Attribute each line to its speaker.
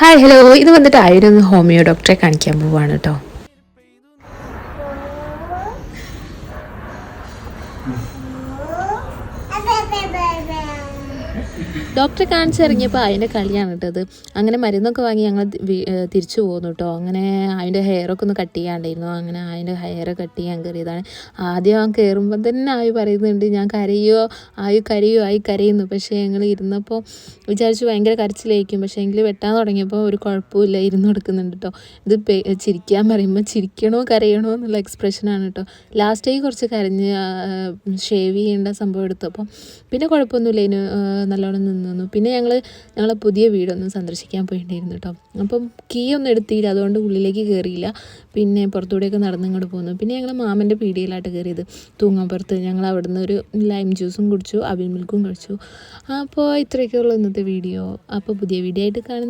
Speaker 1: Hi hello, ഇത് വന്നിട്ട് ആയിരം ഹോമിയോ ഡോക്ടറെ കാണിക്കാൻ പോവാണ് കേട്ടോ. ഡോക്ടറെ കാണിച്ചിറങ്ങിയപ്പോൾ അതിൻ്റെ കളിയാണ് കേട്ടത്. അങ്ങനെ മരുന്നൊക്കെ വാങ്ങി ഞങ്ങൾ തിരിച്ചു പോകുന്നു കേട്ടോ. അങ്ങനെ അതിൻ്റെ ഹെയറൊക്കെ ഒന്ന് കട്ട് ചെയ്യാണ്ടായിരുന്നു. അങ്ങനെ അതിൻ്റെ ഹെയർ കട്ട് ചെയ്യാൻ കയറിയതാണ്. ആദ്യം ആ കയറുമ്പോൾ തന്നെ ആയി പറയുന്നുണ്ട് ഞാൻ കരയോ ആയി കരയുന്നു. പക്ഷേ ഞങ്ങൾ ഇരുന്നപ്പോൾ വിചാരിച്ചു ഭയങ്കര കരച്ചിലായിരിക്കും. പക്ഷേ എങ്കിൽ വെട്ടാൻ തുടങ്ങിയപ്പോൾ ഒരു കുഴപ്പമില്ല, ഇരുന്ന് കൊടുക്കുന്നുണ്ട് കേട്ടോ. ഇത് ചിരിക്കാൻ പറയുമ്പോൾ ചിരിക്കണോ കരയണോ എന്നുള്ള എക്സ്പ്രഷനാണ് കേട്ടോ. ലാസ്റ്റേക്ക് കുറച്ച് കരഞ്ഞ് ഷേവ് ചെയ്യേണ്ട സംഭവം എടുത്തപ്പോൾ പിന്നെ കുഴപ്പമൊന്നുമില്ല, ഇതിന് നല്ലോണം നിന്നു. പിന്നെ ഞങ്ങളെ പുതിയ വീടൊന്നും സന്ദർശിക്കാൻ പോയിട്ടുണ്ടായിരുന്നു കേട്ടോ. അപ്പം കീ ഒന്നും എടുത്തില്ല, അതുകൊണ്ട് ഉള്ളിലേക്ക് കയറിയില്ല. പിന്നെ പുറത്തൂടെയൊക്കെ നടന്നിങ്ങോട്ട് പോന്നു. പിന്നെ ഞങ്ങൾ മാമൻ്റെ പീടികയിലായിട്ട് കയറിയത്, തൂങ്ങാപ്പുറത്ത്. ഞങ്ങൾ അവിടുന്ന് ഒരു ലൈം ജ്യൂസും കുടിച്ചു, അവിൽ മിൽക്കും കഴിച്ചു. അപ്പോൾ ഇത്രയൊക്കെയുള്ളൂ ഇന്നത്തെ വീഡിയോ. അപ്പോൾ പുതിയ വീഡിയോ ആയിട്ട് കാണുന്നത്.